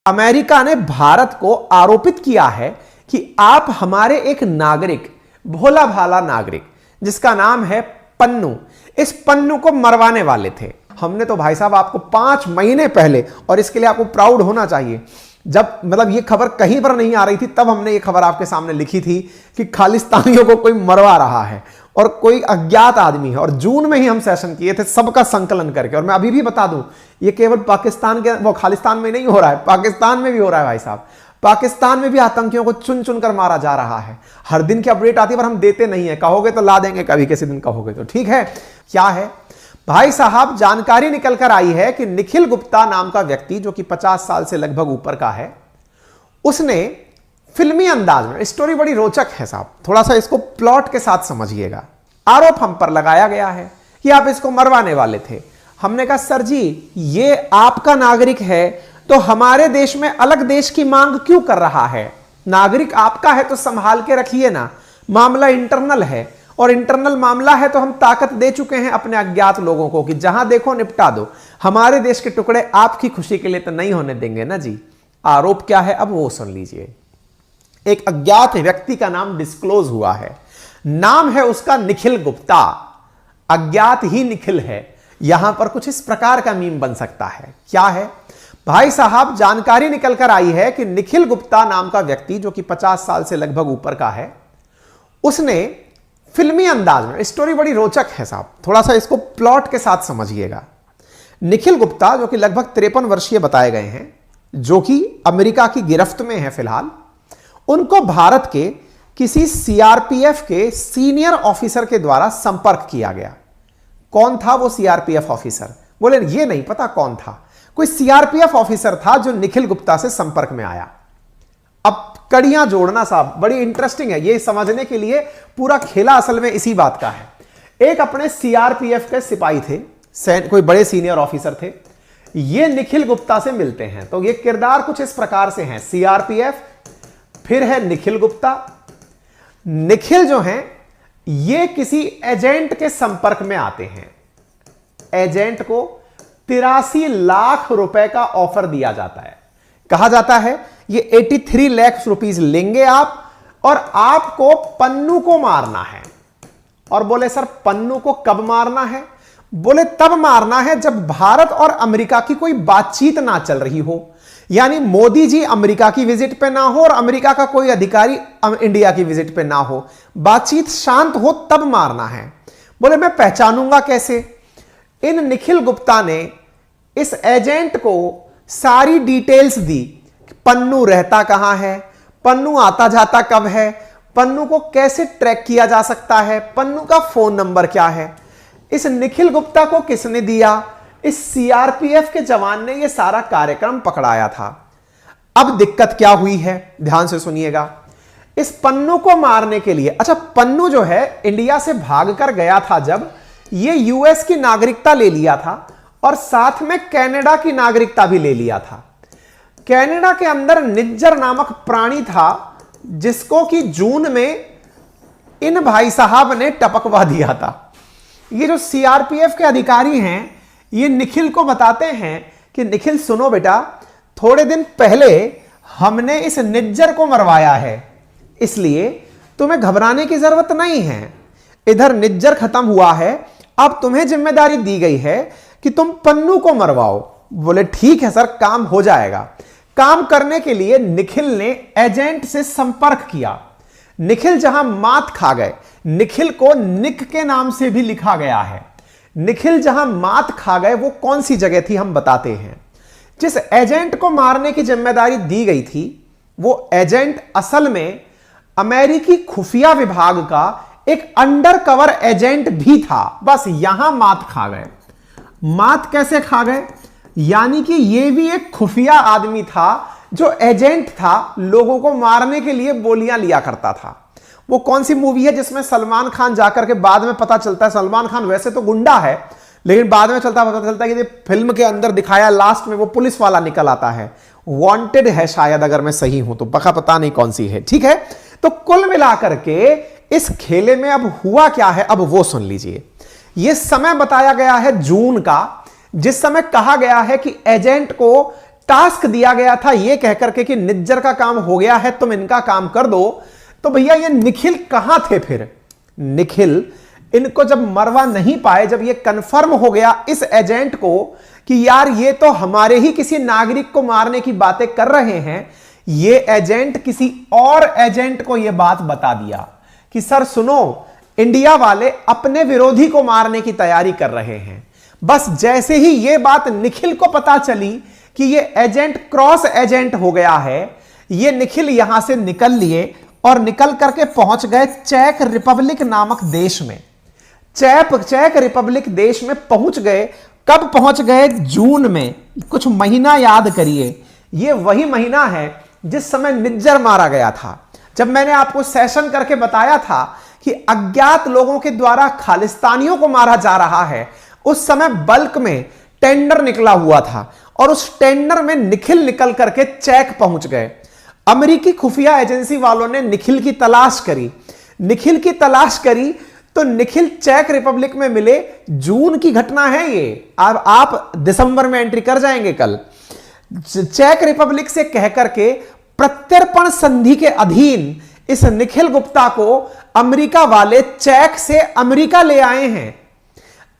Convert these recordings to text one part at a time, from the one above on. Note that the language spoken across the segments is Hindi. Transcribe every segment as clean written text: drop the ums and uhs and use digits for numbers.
अमेरिका ने भारत को आरोपित किया है कि आप हमारे एक नागरिक, भोला भाला नागरिक जिसका नाम है पन्नू, इस पन्नू को मरवाने वाले थे। हमने तो भाई साहब आपको 5 महीने पहले, और इसके लिए आपको प्राउड होना चाहिए, जब मतलब ये खबर कहीं पर नहीं आ रही थी तब हमने ये खबर आपके सामने लिखी थी कि खालिस्तानियों को कोई मरवा रहा है और कोई अज्ञात आदमी है। और जून में ही हम सेशन किए थे सबका संकलन करके। और मैं अभी भी बता दूं, ये केवल पाकिस्तान के, वो खालिस्तान में नहीं हो रहा है, पाकिस्तान में भी हो रहा है भाई साहब। पाकिस्तान में भी आतंकियों को चुन चुन कर मारा जा रहा है। हर दिन की अपडेट आती है पर हम देते नहीं है। कहोगे तो ला देंगे कभी किसी दिन, कहोगे तो ठीक है। क्या है भाई साहब, जानकारी निकल कर आई है कि निखिल गुप्ता नाम का व्यक्ति जो कि 50 साल से लगभग ऊपर का है, उसने फिल्मी अंदाज में, स्टोरी बड़ी रोचक है साहब, थोड़ा सा इसको प्लॉट के साथ समझिएगा। आरोप हम पर लगाया गया है कि आप इसको मरवाने वाले थे। हमने कहा सर जी, ये आपका नागरिक है तो हमारे देश में अलग देश की मांग क्यों कर रहा है? नागरिक आपका है तो संभाल के रखिए ना, मामला इंटरनल है, और इंटरनल मामला है तो हम ताकत दे चुके हैं अपने अज्ञात लोगों को कि जहां देखो निपटा दो। हमारे देश के टुकड़े आपकी खुशी के लिए तो नहीं होने देंगे ना जी। आरोप क्या है अब वो सुन लीजिए। एक अज्ञात व्यक्ति का नाम डिस्क्लोज हुआ है, नाम है उसका निखिल गुप्ता, अज्ञात ही निखिल है। यहां पर कुछ इस प्रकार का मीम बन सकता है। क्या है भाई साहब, जानकारी निकल कर आई है कि निखिल गुप्ता नाम का व्यक्ति जो कि 50 साल से लगभग ऊपर का है, उसने फिल्मी अंदाज में, स्टोरी बड़ी रोचक है साहब, थोड़ा सा इसको प्लॉट के साथ समझिएगा। निखिल गुप्ता जो कि लगभग 53 वर्षीय बताए गए हैं, जो कि अमेरिका की गिरफ्त में है फिलहाल, उनको भारत के किसी सीआरपीएफ के सीनियर ऑफिसर के द्वारा संपर्क किया गया। कौन था वो सीआरपीएफ ऑफिसर? बोले ये नहीं पता कौन था। कोई सीआरपीएफ ऑफिसर था जो निखिल गुप्ता से संपर्क में आया। अब कड़ियां जोड़ना साहब बड़ी इंटरेस्टिंग है, ये समझने के लिए पूरा खेला असल में इसी बात का है। एक अपने सीआरपीएफ के सिपाही थे, कोई बड़े सीनियर ऑफिसर थे, ये निखिल गुप्ता से मिलते हैं। तो ये किरदार कुछ इस प्रकार से हैं, सीआरपीएफ, फिर है निखिल गुप्ता। निखिल जो हैं ये किसी एजेंट के संपर्क में आते हैं। एजेंट को 83 लाख रुपए का ऑफर दिया जाता है। कहा जाता है ये 83 लाख रुपीस लेंगे आप, और आपको पन्नू को मारना है। और बोले सर पन्नू को कब मारना है? बोले तब मारना है जब भारत और अमेरिका की कोई बातचीत ना चल रही हो, यानी मोदी जी अमेरिका की विजिट पे ना हो और अमेरिका का कोई अधिकारी इंडिया की विजिट पे ना हो, बातचीत शांत हो तब मारना है। बोले मैं पहचानूंगा कैसे? इन निखिल गुप्ता ने इस एजेंट को सारी डिटेल्स दी। पन्नू रहता कहां है, पन्नू आता जाता कब है, पन्नू को कैसे ट्रैक किया जा सकता है, पन्नू का फोन नंबर क्या है। इस निखिल गुप्ता को किसने दिया? इस सीआरपीएफ के जवान ने यह सारा कार्यक्रम पकड़ाया था। अब दिक्कत क्या हुई है, ध्यान से सुनिएगा। इस पन्नू को मारने के लिए, अच्छा पन्नू जो है इंडिया से भागकर गया था, जब ये यूएस की नागरिकता ले लिया था और साथ में कनाडा की नागरिकता भी ले लिया था। कनाडा के अंदर निज्जर नामक प्राणी था जिसको कि जून में इन भाई साहब ने टपकवा दिया था। ये जो सीआरपीएफ के अधिकारी हैं ये निखिल को बताते हैं कि निखिल सुनो बेटा, थोड़े दिन पहले हमने इस निज्जर को मरवाया है, इसलिए तुम्हें घबराने की जरूरत नहीं है। इधर निज्जर खत्म हुआ है, अब तुम्हें जिम्मेदारी दी गई है कि तुम पन्नू को मरवाओ। बोले ठीक है सर, काम हो जाएगा। काम करने के लिए निखिल ने एजेंट से संपर्क किया। निखिल जहां मात खा गए, निखिल को निक के नाम से भी लिखा गया है। निखिल जहां मात खा गए वो कौन सी जगह थी हम बताते हैं। जिस एजेंट को मारने की जिम्मेदारी दी गई थी वो एजेंट असल में अमेरिकी खुफिया विभाग का एक अंडरकवर एजेंट भी था। बस यहां मात खा गए। मात कैसे खा गए? यानी कि यह भी एक खुफिया आदमी था जो एजेंट था, लोगों को मारने के लिए बोलियां लिया करता था। वो कौन सी मूवी है जिसमें सलमान खान जाकर के बाद में पता चलता है, सलमान खान वैसे तो गुंडा है लेकिन बाद में पता चलता है कि फिल्म के अंदर दिखाया लास्ट में वो पुलिस वाला निकल आता है, वांटेड है शायद, अगर मैं सही हूं तो, पता नहीं कौन सी है। ठीक है, तो कुल मिलाकर के इस खेले में अब हुआ क्या है अब वो सुन लीजिए। यह समय बताया गया है जून का, जिस समय कहा गया है कि एजेंट को टास्क दिया गया था यह कहकर के कि निज्जर का काम हो गया है, तुम इनका काम कर दो, तो भैया ये निखिल कहां थे फिर? निखिल इनको जब मरवा नहीं पाए, जब ये कंफर्म हो गया इस एजेंट को कि यार ये तो हमारे ही किसी नागरिक को मारने की बातें कर रहे हैं, ये एजेंट किसी और एजेंट को ये बात बता दिया कि सर सुनो, इंडिया वाले अपने विरोधी को मारने की तैयारी कर रहे हैं। बस जैसे ही ये बात निखिल को पता चली कि ये एजेंट क्रॉस एजेंट हो गया है, ये निखिल यहां से निकल लिए और निकल करके पहुंच गए चेक रिपब्लिक नामक देश में। चेक रिपब्लिक देश में पहुंच गए। कब पहुंच गए? जून में। कुछ महीना याद करिए, यह वही महीना है जिस समय निज्जर मारा गया था। जब मैंने आपको सेशन करके बताया था कि अज्ञात लोगों के द्वारा खालिस्तानियों को मारा जा रहा है, उस समय बल्क में टेंडर निकला हुआ था और उस टेंडर में निखिल निकल करके चेक पहुंच गए। अमेरिकी खुफिया एजेंसी वालों ने निखिल की तलाश करी। निखिल की तलाश करी तो निखिल चेक रिपब्लिक में मिले। जून की घटना है ये, आप दिसंबर में एंट्री कर जाएंगे कल। चेक रिपब्लिक से कहकर के प्रत्यर्पण संधि के अधीन इस निखिल गुप्ता को अमेरिका वाले चेक से अमेरिका ले आए हैं।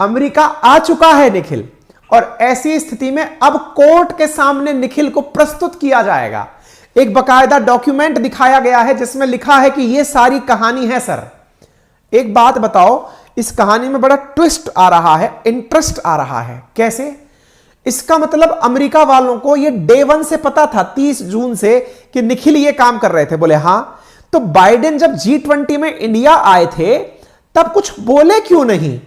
अमेरिका आ चुका है निखिल, और ऐसी स्थिति में अब कोर्ट के सामने निखिल को प्रस्तुत किया जाएगा। एक बकायदा डॉक्यूमेंट दिखाया गया है जिसमें लिखा है कि यह सारी कहानी है। सर एक बात बताओ, इस कहानी में बड़ा ट्विस्ट आ रहा है, इंटरेस्ट आ रहा है। कैसे? इसका मतलब अमेरिका वालों को यह डे 1 से पता था, 30 जून से, कि निखिल ये काम कर रहे थे। बोले हां, तो बाइडेन जब G20 में इंडिया आए थे तब कुछ बोले क्यों नहीं?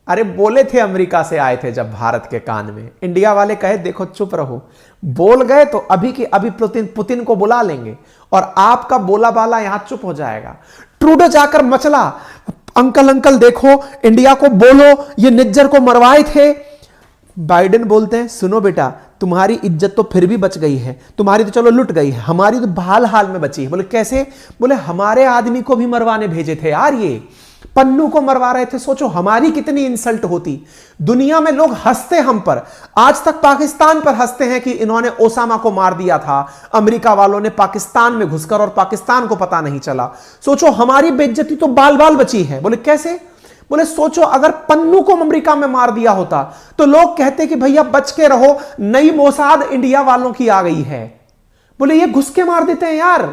अरे बोले थे, अमेरिका से आए थे जब भारत के कान में। इंडिया वाले कहे देखो चुप रहो, बोल गए तो अभी की अभी पुतिन को बुला लेंगे और आपका बोला बाला यहां चुप हो जाएगा। ट्रूडो जाकर मचला, अंकल अंकल देखो, इंडिया को बोलो ये निज्जर को मरवाए थे। बाइडेन बोलते हैं सुनो बेटा, तुम्हारी इज्जत तो फिर भी बच गई है, तुम्हारी तो चलो लुट गई है, हमारी तो बहाल हाल में बची है। बोले कैसे? बोले हमारे आदमी को भी मरवाने भेजे थे यार, ये पन्नू को मरवा रहे थे। सोचो हमारी कितनी इंसल्ट होती। दुनिया में लोग हंसते हम पर, आज तक पाकिस्तान पर हंसते हैं कि इन्होंने ओसामा को मार दिया था, अमेरिका वालों ने पाकिस्तान में घुसकर, और पाकिस्तान को पता नहीं चला। सोचो हमारी बेइज्जती तो बाल बाल बची है। बोले कैसे? बोले सोचो अगर पन्नू को अमेरिका में मार दिया होता तो लोग कहते कि भैया बच के रहो, नई मोसाद इंडिया वालों की आ गई है। बोले ये घुस के मार देते हैं यार।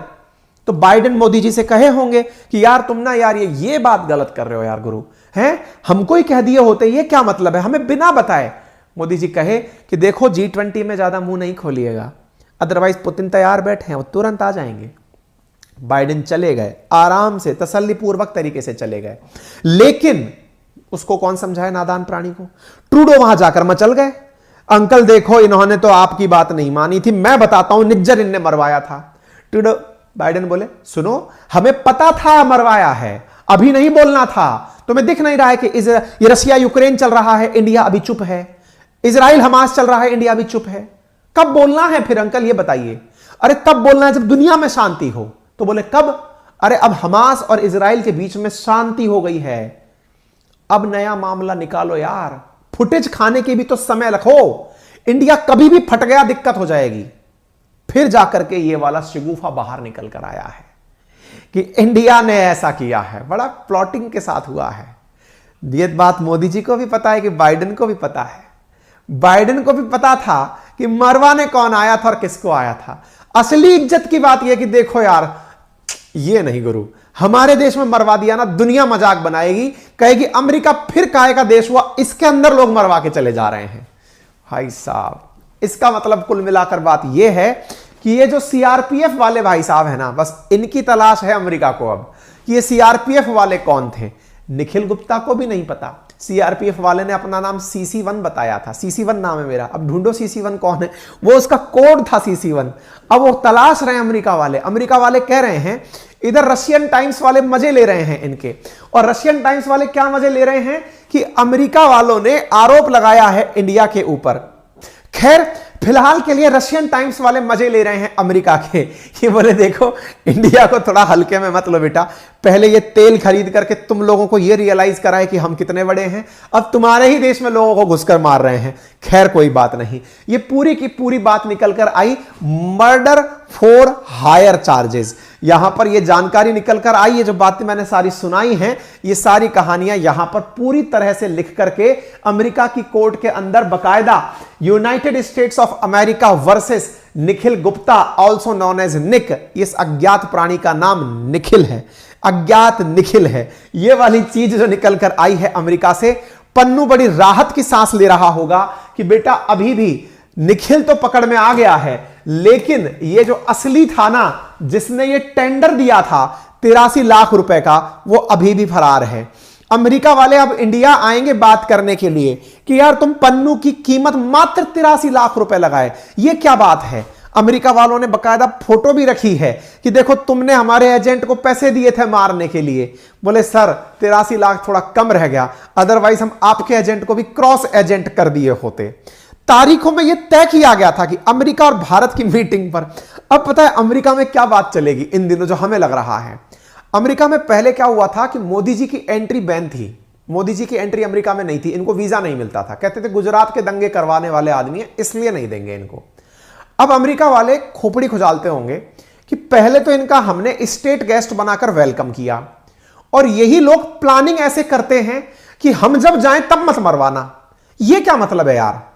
तो बाइडेन मोदी जी से कहे होंगे कि यार तुम ना यार ये बात गलत कर रहे हो यार गुरु, हैं हमको ही कह दिए होते, ये क्या मतलब है, हमें बिना बताए। मोदी जी कहे कि देखो G20 में ज्यादा मुंह नहीं खोलिएगा, अदरवाइज पुतिन तैयार बैठे हैं, वो तुरंत आ जाएंगे। बाइडेन चले गए, आराम से तसल्लीपूर्वक तरीके से चले गए। लेकिन उसको कौन समझाए नादान प्राणी को? ट्रूडो वहां जाकर मचल गए, अंकल देखो इन्होंने तो आपकी बात नहीं मानी थी, मैं बताता हूं निज्जर इनने मरवाया था। ट्रूडो बाइडेन बोले सुनो हमें पता था मरवाया है, अभी नहीं बोलना था। तुम्हें दिख नहीं रहा है कि ये रसिया यूक्रेन चल रहा है, इंडिया अभी चुप है, इजराइल हमास चल रहा है, इंडिया अभी चुप है। कब बोलना है फिर अंकल ये बताइए? अरे कब बोलना है? जब दुनिया में शांति हो। तो बोले कब? अरे अब हमास और इजराइल के बीच में शांति हो गई है, अब नया मामला निकालो यार, फुटेज खाने की भी तो समय रखो। इंडिया कभी भी फट गया दिक्कत हो जाएगी। फिर जाकर के ये वाला शिगुफा बाहर निकल कर आया है कि इंडिया ने ऐसा किया है, बड़ा प्लॉटिंग के साथ हुआ है। ये बात मोदी जी को भी पता है कि बाइडेन को भी पता है। बाइडेन को भी पता था कि मरवाने कौन आया था और किसको आया था। असली इज्जत की बात यह कि देखो यार ये नहीं गुरु, हमारे देश में मरवा दिया ना, दुनिया मजाक बनाएगी, कहेगी अमेरिका फिर काय का देश हुआ, इसके अंदर लोग मरवा के चले जा रहे हैं। भाई साहब इसका मतलब कुल मिलाकर बात यह है कि ये जो सीआरपीएफ वाले भाई साहब है ना, बस इनकी तलाश है अमेरिका को अब कि ये सीआरपीएफ वाले कौन थे। निखिल गुप्ता को भी नहीं पता। सीआरपीएफ वाले ने अपना नाम CC1 बताया था, CC1 नाम है मेरा, अब ढूंढो CC1 कौन है। वो उसका कोड था CC1। अब वो तलाश रहे हैं अमेरिका वाले। अमेरिका वाले कह रहे हैं, इधर रशियन टाइम्स वाले मजे ले रहे हैं इनके, और रशियन टाइम्स वाले क्या मजे ले रहे हैं कि अमेरिका वालों ने आरोप लगाया है इंडिया के ऊपर। खैर फिलहाल के लिए रशियन टाइम्स वाले मजे ले रहे हैं अमेरिका के। ये बोले देखो इंडिया को थोड़ा हल्के में मत लो बेटा, पहले ये तेल खरीद करके तुम लोगों को ये रियलाइज कराए कि हम कितने बड़े हैं, अब तुम्हारे ही देश में लोगों को घुसकर मार रहे हैं। खैर कोई बात नहीं, ये पूरी की पूरी बात निकल कर आई मर्डर फॉर हायर चार्जेस। यहां पर ये जानकारी निकल कर आई है, जो बातें मैंने सारी सुनाई हैं, ये सारी कहानियां यहां पर पूरी तरह से लिख करके अमेरिका की कोर्ट के अंदर बकायदा United States of America versus Nikhil Gupta also known as Nick, इस अज्ञात प्राणी का नाम निखिल है, अज्ञात निखिल है, ये वाली चीज जो निकल कर आई है अमेरिका से, पन्नू बड़ी राहत की सांस ले रहा होगा कि बेटा अभी भी निखिल तो पकड़ में आ गया है, लेकिन ये जो असली था ना, जिसने ये टेंडर दिया था 83 लाख रुपए का, वो अभी भी फरार है। अमेरिका वाले अब इंडिया आएंगे बात करने के लिए कि यार तुम पन्नू की कीमत मात्र 83 लाख रुपए लगाए, ये क्या बात है। अमेरिका वालों ने बकायदा फोटो भी रखी है कि देखो तुमने हमारे एजेंट को पैसे दिए थे मारने के लिए। बोले सर 83 लाख थोड़ा कम रह गया, अदरवाइज हम आपके एजेंट को भी क्रॉस एजेंट कर दिए होते। तारीखों में यह तय किया गया था कि अमेरिका और भारत की मीटिंग पर, अब पता है अमेरिका में क्या बात चलेगी इन दिनों, जो हमें लग रहा है। अमेरिका में पहले क्या हुआ था कि मोदी जी की एंट्री बैन थी, मोदी जी की एंट्री अमेरिका में नहीं थी, इनको वीजा नहीं मिलता था, कहते थे गुजरात के दंगे करवाने वाले आदमी हैं इसलिए नहीं देंगे इनको। अब अमेरिका वाले खोपड़ी खुजालते होंगे कि पहले तो इनका हमने स्टेट गेस्ट बनाकर वेलकम किया, और यही लोग प्लानिंग ऐसे करते हैं कि हम जब जाएं तब मत मरवाना। ये क्या मतलब है यार,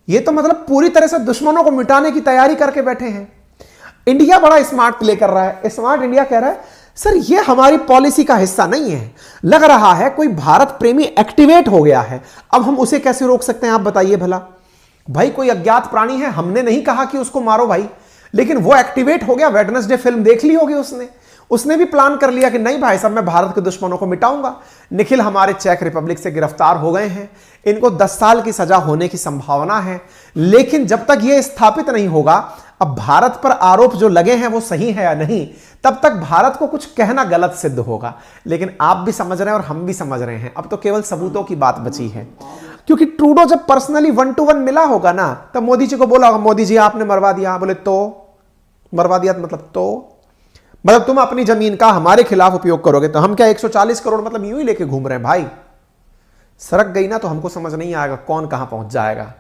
ये तो मतलब पूरी तरह से दुश्मनों को मिटाने की तैयारी करके बैठे हैं। इंडिया बड़ा स्मार्ट प्ले कर रहा है, स्मार्ट इंडिया कह रहा है सर ये हमारी पॉलिसी का हिस्सा नहीं है, लग रहा है कोई भारत प्रेमी एक्टिवेट हो गया है, अब हम उसे कैसे रोक सकते हैं आप बताइए भला। भाई कोई अज्ञात प्राणी है, हमने नहीं कहा कि उसको मारो भाई, लेकिन वो एक्टिवेट हो गया। वेडनेसडे फिल्म देख ली होगी उसने भी प्लान कर लिया कि नहीं भाई साहब मैं भारत के दुश्मनों को मिटाऊंगा। निखिल हमारे चेक रिपब्लिक से गिरफ्तार हो गए हैं, इनको 10 साल की सजा होने की संभावना है, लेकिन जब तक यह स्थापित नहीं होगा अब भारत पर आरोप जो लगे हैं वो सही है या नहीं, तब तक भारत को कुछ कहना गलत सिद्ध होगा। लेकिन आप भी समझ रहे हैं और हम भी समझ रहे हैं, अब तो केवल सबूतों की बात बची है। क्योंकि ट्रूडो जब पर्सनली 1 to 1 मिला होगा ना, तब मोदी जी को बोला होगा मोदी जी आपने मरवा दिया, बोले तो मरवा दिया मतलब तुम अपनी जमीन का हमारे खिलाफ उपयोग करोगे तो हम क्या 140 करोड़ मतलब यूं ही लेके घूम रहे हैं भाई। सरक गई ना तो हमको समझ नहीं आएगा कौन कहां पहुंच जाएगा।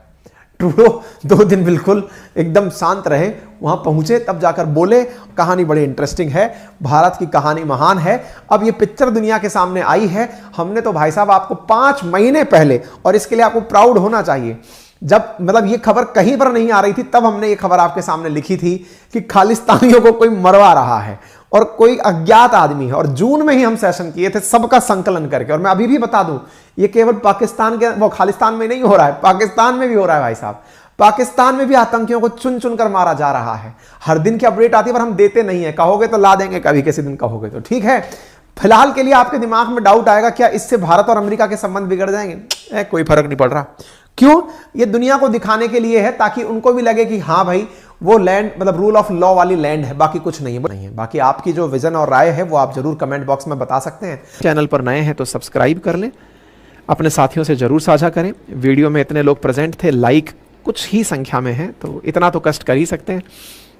ट्रूडो 2 दिन बिल्कुल एकदम शांत रहे, वहां पहुंचे तब जाकर बोले कहानी बड़ी इंटरेस्टिंग है, भारत की कहानी महान है। अब ये पिक्चर दुनिया के सामने आई है, हमने तो भाई साहब आपको 5 महीने पहले, और इसके लिए आपको प्राउड होना चाहिए, जब मतलब ये खबर कहीं पर नहीं आ रही थी तब हमने ये खबर आपके सामने लिखी थी कि खालिस्तानियों को कोई मरवा रहा है और कोई अज्ञात आदमी है। और जून में ही हम सेशन किए थे सबका संकलन करके। और मैं अभी भी बता दूं ये केवल पाकिस्तान के वो खालिस्तान में नहीं हो रहा है, पाकिस्तान में भी हो रहा है भाई साहब। पाकिस्तान में भी आतंकियों को चुन चुन कर मारा जा रहा है। हर दिन की अपडेट आती है पर हम देते नहीं है, कहोगे तो ला देंगे कभी किसी दिन, कहोगे तो ठीक है। फिलहाल के लिए आपके दिमाग में डाउट आएगा क्या इससे भारत और अमेरिका के संबंध बिगड़ जाएंगे? कोई फर्क नहीं पड़ रहा। क्यों? ये दुनिया को दिखाने के लिए है ताकि उनको भी लगे कि हाँ भाई वो लैंड मतलब रूल ऑफ लॉ वाली लैंड है, बाकी कुछ नहीं है। बाकी आपकी जो विजन और राय है वो आप जरूर कमेंट बॉक्स में बता सकते हैं। चैनल पर नए हैं तो सब्सक्राइब कर लें, अपने साथियों से जरूर साझा करें। वीडियो में इतने लोग प्रेजेंट थे, लाइक कुछ ही संख्या में है तो इतना तो कष्ट कर ही सकते हैं।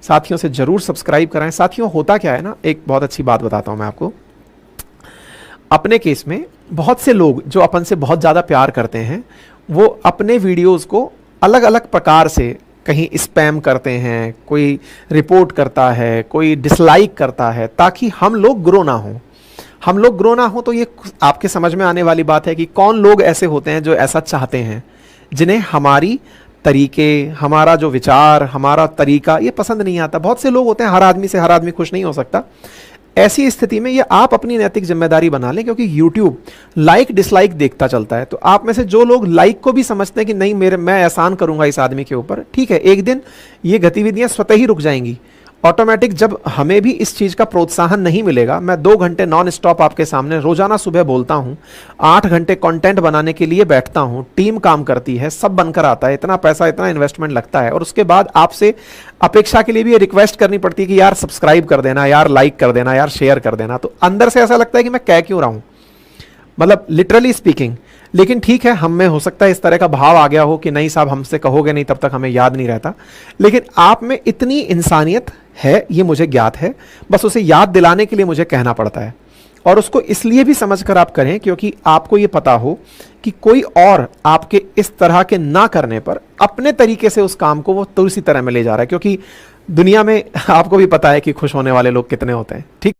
साथियों से जरूर सब्सक्राइब कराएं। साथियों होता क्या है ना, एक बहुत अच्छी बात बताता हूं मैं आपको। अपने केस में बहुत से लोग जो अपन से बहुत ज़्यादा प्यार करते हैं वो अपने वीडियोस को अलग अलग प्रकार से कहीं स्पैम करते हैं, कोई रिपोर्ट करता है, कोई डिसलाइक करता है, ताकि हम लोग ग्रो ना हो। हम लोग ग्रो ना हो तो ये आपके समझ में आने वाली बात है कि कौन लोग ऐसे होते हैं जो ऐसा चाहते हैं, जिन्हें हमारी तरीके, हमारा जो विचार, हमारा तरीका ये पसंद नहीं आता। बहुत से लोग होते हैं, हर आदमी से हर आदमी खुश नहीं हो सकता। ऐसी स्थिति में ये आप अपनी नैतिक जिम्मेदारी बना लें, क्योंकि YouTube लाइक डिसलाइक देखता चलता है। तो आप में से जो लोग लाइक को भी समझते हैं कि नहीं मैं एहसान करूंगा इस आदमी के ऊपर, ठीक है, एक दिन ये गतिविधियां स्वतः ही रुक जाएंगी ऑटोमेटिक। जब हमें भी इस चीज का प्रोत्साहन नहीं मिलेगा, मैं 2 घंटे नॉन स्टॉप आपके सामने रोजाना सुबह बोलता हूं, 8 घंटे कंटेंट बनाने के लिए बैठता हूं, टीम काम करती है, सब बनकर आता है, इतना पैसा इतना इन्वेस्टमेंट लगता है, और उसके बाद आपसे अपेक्षा के लिए भी रिक्वेस्ट करनी पड़ती है कि यार सब्सक्राइब कर देना, यार लाइक कर देना, यार शेयर कर देना। तो अंदर से ऐसा लगता है कि मैं कह क्यों रहा हूं, मतलब लिटरली स्पीकिंग। लेकिन ठीक है, हम में हो सकता है इस तरह का भाव आ गया हो कि नहीं साहब हमसे कहोगे नहीं तब तक हमें याद नहीं रहता, लेकिन आप में इतनी इंसानियत है ये मुझे ज्ञात है, बस उसे याद दिलाने के लिए मुझे कहना पड़ता है। और उसको इसलिए भी समझकर आप करें क्योंकि आपको ये पता हो कि कोई और आपके इस तरह के ना करने पर अपने तरीके से उस काम को वो तो उसी तरह में ले जा रहा है, क्योंकि दुनिया में आपको भी पता है कि खुश होने वाले लोग कितने होते हैं। ठीक।